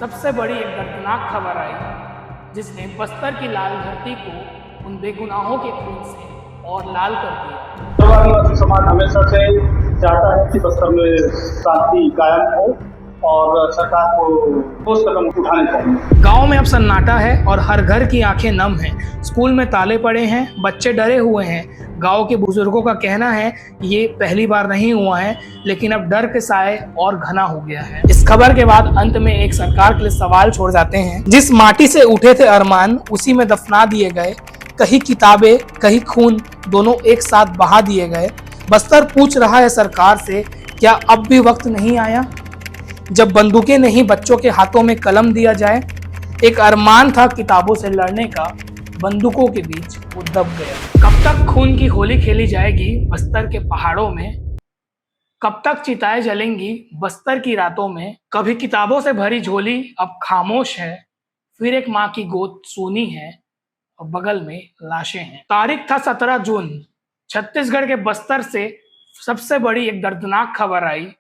सबसे बड़ी एक दर्दनाक खबर आई जिसने बस्तर की लाल धरती को उन बेगुनाहों के खून से और लाल कर दिया। बस्तर निवासी समाज हमेशा से चाहता है कि बस्तर में शांति कायम हो और सरकार को ठोस कदम उठाने चाहिए। गांव में अब सन्नाटा है और हर घर की आंखें नम हैं। स्कूल में ताले पड़े हैं, बच्चे डरे हुए हैं। गांव के बुजुर्गों का कहना है कि ये पहली बार नहीं हुआ है, लेकिन अब डर के साए और घना हो गया है। इस खबर के बाद अंत में एक सरकार के लिए सवाल छोड़ जाते हैं। जिस माटी से उठे थे अरमान, उसी में दफना दिए गए। कहीं किताबें, कहीं खून, दोनों एक साथ बहा दिए गए। बस्तर पूछ रहा है सरकार से, क्या अब भी वक्त नहीं आया जब बंदूकें नहीं बच्चों के हाथों में कलम दिया जाए? एक अरमान था किताबों से लड़ने का, बंदूकों के बीच वो दब गया। कब तक खून की होली खेली जाएगी बस्तर के पहाड़ों में? कब तक चिताएं जलेंगी बस्तर की रातों में? कभी किताबों से भरी झोली अब खामोश है, फिर एक माँ की गोद सूनी है और बगल में लाशें हैं। तारीख था 17 जून। छत्तीसगढ़ के बस्तर से सबसे बड़ी एक दर्दनाक खबर आई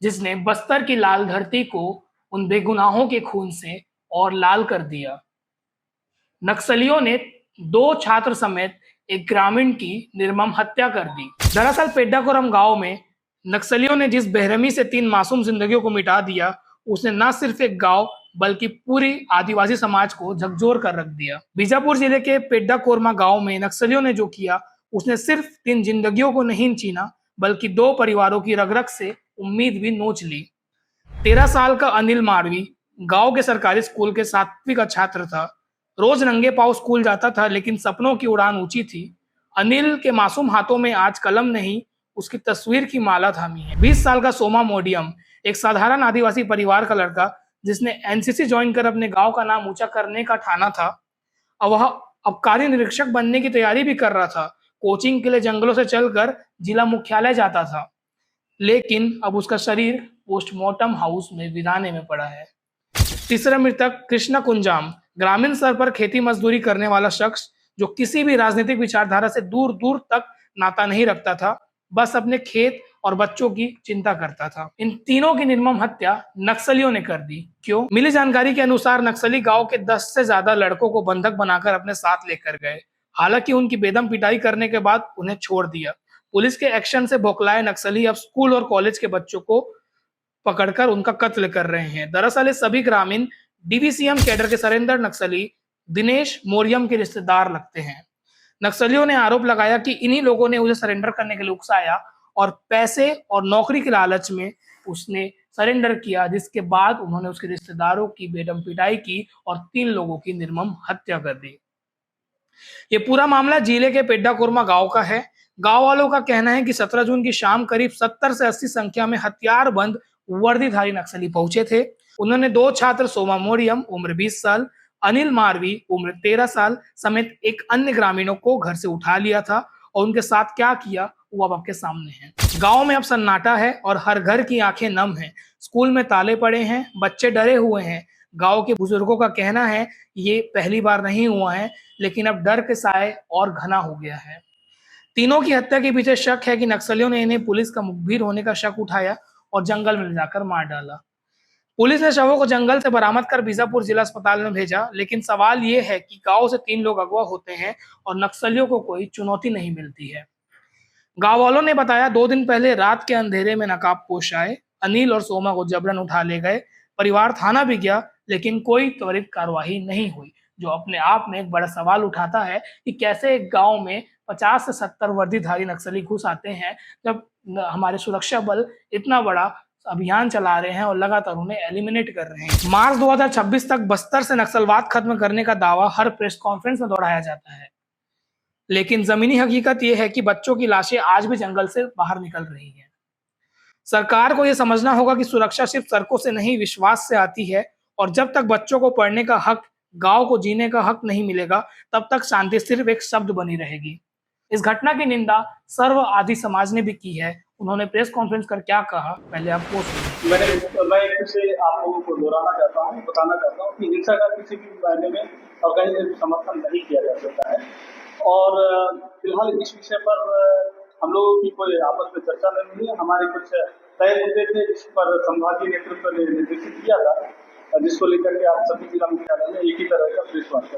जिसने बस्तर की लाल धरती को उन बेगुनाहों के खून से और लाल कर दिया। नक्सलियों ने 2 छात्र समेत एक ग्रामीण की निर्मम हत्या कर दी। दरअसल पेड्डाकोरम गांव में नक्सलियों ने जिस बेरहमी से 3 मासूम जिंदगियों को मिटा दिया, उसने न सिर्फ एक गांव बल्कि पूरी आदिवासी समाज को झकझोर कर रख दिया। बीजापुर जिले के पेड्डाकोरमा गांव में नक्सलियों ने जो किया, उसने सिर्फ 3 जिंदगियों को नहीं छीना, बल्कि 2 परिवारों की रग रग से उम्मीद भी नोच ली। 13 साल का अनिल मारवी गांव के सरकारी स्कूल के 7वीं का छात्र था। रोज नंगे पांव स्कूल जाता था, लेकिन सपनों की उड़ान ऊंची थी। अनिल के मासूम हाथों में आज कलम नहीं, उसकी तस्वीर की माला थामी है। 20 साल का सोमा मोडियम एक साधारण आदिवासी परिवार का लड़का, जिसने एनसीसी ज्वाइन कर अपने गांव का नाम ऊंचा करने का ठाना था। अब वह आबकारी निरीक्षक बनने की तैयारी भी कर रहा था। कोचिंग के लिए जंगलों से चलकर जिला मुख्यालय जाता था, लेकिन अब उसका शरीर पोस्टमार्टम हाउस में वीराने में पड़ा है। तीसरा मृतक कृष्णा कुंजाम, ग्रामीण स्तर पर खेती मजदूरी करने वाला शख्स, जो किसी भी राजनीतिक विचारधारा से दूर दूर तक नाता नहीं रखता था, बस अपने खेत और बच्चों की चिंता करता था। इन तीनों की निर्मम हत्या नक्सलियों ने कर दी। क्यों? मिली जानकारी के अनुसार नक्सली गांव के 10 से ज्यादा लड़कों को बंधक बनाकर अपने साथ लेकर गए। हालांकि उनकी बेदम पिटाई करने के बाद उन्हें छोड़ दिया। पुलिस के एक्शन से बौखलाए नक्सली अब स्कूल और कॉलेज के बच्चों को पकड़कर उनका कत्ल कर रहे हैं। दरअसल ये सभी ग्रामीण डीवीसीएम कैडर के सरेंद्र नक्सली दिनेश मोरियम के रिश्तेदार लगते हैं। नक्सलियों ने आरोप लगाया कि इन्हीं लोगों ने उसे सरेंडर करने के लिए उकसाया और पैसे और नौकरी के लालच में उसने सरेंडर किया, जिसके बाद उन्होंने उसके रिश्तेदारों की बेदम पिटाई की और 3 लोगों की निर्मम हत्या कर दी। ये पूरा मामला जिले के पेड्डाकोरमा गांव का है। गांव वालों का कहना है कि 17 जून की शाम करीब 70 से 80 संख्या में हथियारबंद वर्दीधारी नक्सली पहुंचे थे। उन्होंने 2 छात्र सोमा मोरियम उम्र 20 साल, अनिल मारवी उम्र 13 साल समेत एक अन्य ग्रामीणों को घर से उठा लिया था और उनके साथ क्या किया वो अब आपके सामने है। गांव में अब सन्नाटा है और हर घर की आंखें नम हैं। स्कूल में ताले पड़े हैं, बच्चे डरे हुए हैं। गांव के बुजुर्गों का कहना है ये पहली बार नहीं हुआ है, लेकिन अब डर के साए और घना हो गया है। तीनों की हत्या के पीछे शक है कि नक्सलियों ने इन्हें पुलिस का मुखबिर होने का शक उठाया और जंगल में ले जाकर मार डाला। पुलिस ने शवों को जंगल से बरामद कर बीजापुर जिला अस्पताल में भेजा, लेकिन सवाल ये है कि गांव से 3 लोग अगवा होते हैं और नक्सलियों को कोई चुनौती नहीं मिलती है। गांव वालों ने बताया 2 दिन पहले रात के अंधेरे में नकाबपोश आए, अनिल और सोमा को जबरन उठा ले गए। परिवार थाना भी गया, लेकिन कोई त्वरित कार्रवाई नहीं हुई, जो अपने आप में एक बड़ा सवाल उठाता है कि कैसे एक गांव में 50 से 70 वर्दीधारी नक्सली घुस आते हैं, जब हमारे सुरक्षा बल इतना बड़ा अभियान चला रहे हैं और लगातार उन्हें एलिमिनेट कर रहे हैं। मार्च 2026 तक बस्तर से नक्सलवाद खत्म करने का दावा हर प्रेस कॉन्फ्रेंस में दोहराया जाता है, लेकिन जमीनी हकीकत यह है कि बच्चों की लाशें आज भी जंगल से बाहर निकल रही हैं। सरकार को यह समझना होगा कि सुरक्षा सिर्फ सड़कों से नहीं, विश्वास से आती है, और जब तक बच्चों को पढ़ने का हक, गांव को जीने का हक नहीं मिलेगा, तब तक शांति सिर्फ एक शब्द बनी रहेगी। इस घटना की निंदा सर्व आदि समाज ने भी की है। उन्होंने प्रेस कॉन्फ्रेंस कर क्या कहा, पहले आप वो सुनिए। मैं फिर से आप लोगों को दोहराना चाहता हूँ, बताना चाहता हूँ कि हिंसा का किसी भी मायने में और कहीं से भी समर्थन नहीं किया जा सकता है। और फिलहाल इस विषय पर हम लोगों की कोई आपस में चर्चा नहीं हुई है। हमारे कुछ तय मुद्दे थे जिस पर संभागीय नेतृत्व ने निर्देशित किया था, जिसको लेकर के आज सभी जिला मुख्यालय में एक ही तरह का प्रेस वार्ता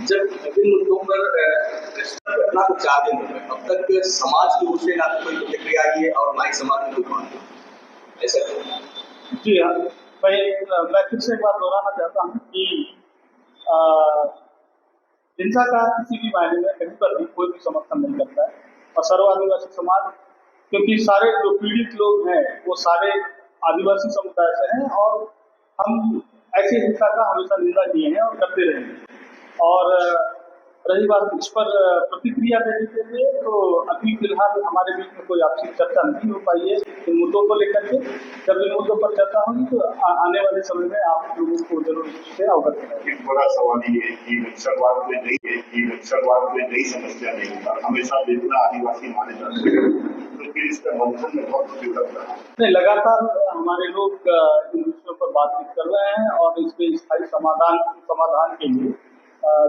जब विभिन्न मुद्दों पर घटना को 4 दिन हो गए, अब तक समाज की ओर से ना तो कोई प्रतिक्रिया आई है और ना ही समाज में कोई बात ऐसा क्यों? जी हाँ, मैं फिर से एक बात दोहराना चाहता हूँ कि हिंसा का किसी भी मायने में कहीं पर भी कोई भी समर्थन नहीं करता है। और सर्व आदिवासी समाज, क्योंकि सारे जो पीड़ित लोग हैं वो सारे आदिवासी समुदाय से हैं और हम ऐसी हिंसा का हमेशा निंदा किए हैं और करते रहेंगे। और रही बात इस पर प्रतिक्रिया देने के लिए, तो अभी फिलहाल हमारे बीच में कोई आपसी चर्चा नहीं हो पाई है इन मुद्दों को लेकर के। जब इन मुद्दों पर चर्चा होगी तो आने वाले समय में आप लोगों को जरूर इससे अवगत कराएंगे। एक बड़ा सवाल ये है कि नक्सलवाद में नई समस्या नहीं होता, हमेशा बेगुनाह आदिवासी माने जाते हैं, तो फिर इसका मंथन में बहुत विकल्प रहा है। नहीं, लगातार हमारे लोग इन विषयों पर बातचीत कर रहे हैं और इसके स्थायी समाधान के लिए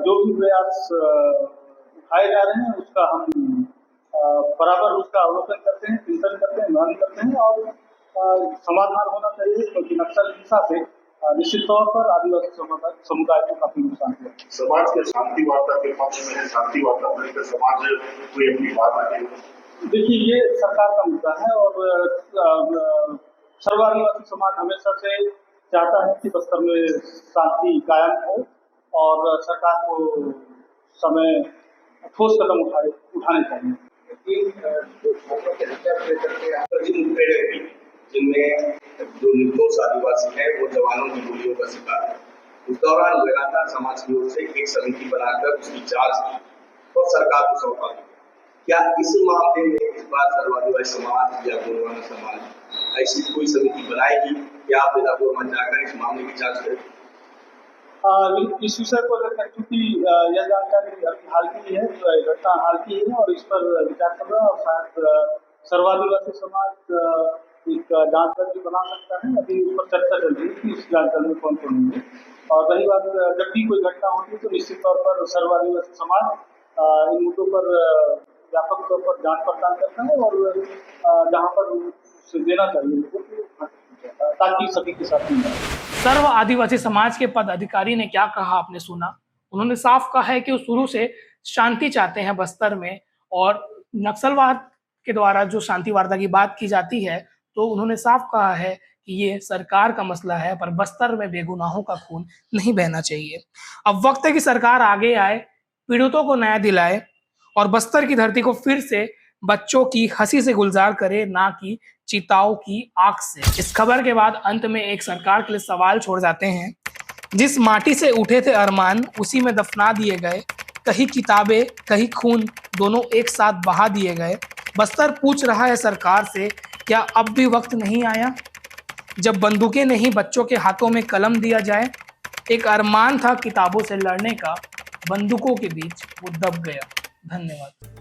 जो भी प्रयास उठाए जा रहे हैं उसका हम बराबर उसका अवलोकन करते हैं, चिंतन करते हैं, मनन करते हैं और समाधान होना चाहिए, क्योंकि नक्सल हिंसा से निश्चित तौर पर आदिवासी समुदाय को काफी नुकसान हुआ। समाज के शांति वार्ता के पक्ष में है, शांति वार्ता को लेकर समाज कोई अपनी बात रखे। देखिए, ये सरकार का मुद्दा है और सर्व आदिवासी समाज हमेशा से चाहता है कि बस्तर में शांति कायम हो और सरकार को समय ठोस कदम उठाने चाहिए। जिनमें जो निर्दोष आदिवासी है वो जवानों की गोलियों का शिकार है, उस दौरान लगातार समाज की ओर से एक समिति बनाकर उसकी जांच की और सरकार को सौंपा। क्या इस मामले में इस बार सर्व आदिवासी समाज या गोंडवाना समाज ऐसी कोई समिति बनाएगी या आप में जाकर इस मामले की जांच करेंगे? इस विषय को लेकर चूंकि यह जानकारी अभी हाल की है, घटना हाल की है और इस पर विचार कर रहा है और शायद सर्व आदिवासी समाज एक जांच दल भी बना सकता है। अभी उस पर चर्चा चल रही है कि इस जांच दल में कौन कौन होंगे। और रही बात, जब भी कोई घटना होती है तो निश्चित तौर पर सर्व आदिवासी समाज इन मुद्दों पर व्यापक तौर पर जांच पड़ताल करता है और जहाँ पर उसे देना चाहिए ताकि सभी के साथ मिल जाए। सर्व आदिवासी समाज के पदाधिकारी ने क्या कहा आपने सुना। उन्होंने साफ कहा है कि वो शुरू से शांति चाहते हैं बस्तर में, और नक्सलवाद के द्वारा जो शांति वार्ता की बात की जाती है तो उन्होंने साफ कहा है कि ये सरकार का मसला है, पर बस्तर में बेगुनाहों का खून नहीं बहना चाहिए। अब वक्त है कि सरकार आगे आए, पीड़ितों को न्याय दिलाए और बस्तर की धरती को फिर से बच्चों की हंसी से गुलजार करे, ना कि चिताओं की आग से। इस खबर के बाद अंत में एक सरकार के लिए सवाल छोड़ जाते हैं। जिस माटी से उठे थे अरमान उसी में दफना दिए गए, कहीं किताबें कहीं खून दोनों एक साथ बहा दिए गए। बस्तर पूछ रहा है सरकार से, क्या अब भी वक्त नहीं आया जब बंदूकें नहीं बच्चों के हाथों में कलम दिया जाए? एक अरमान था किताबों से लड़ने का, बंदूकों के बीच वो दब गया। धन्यवाद।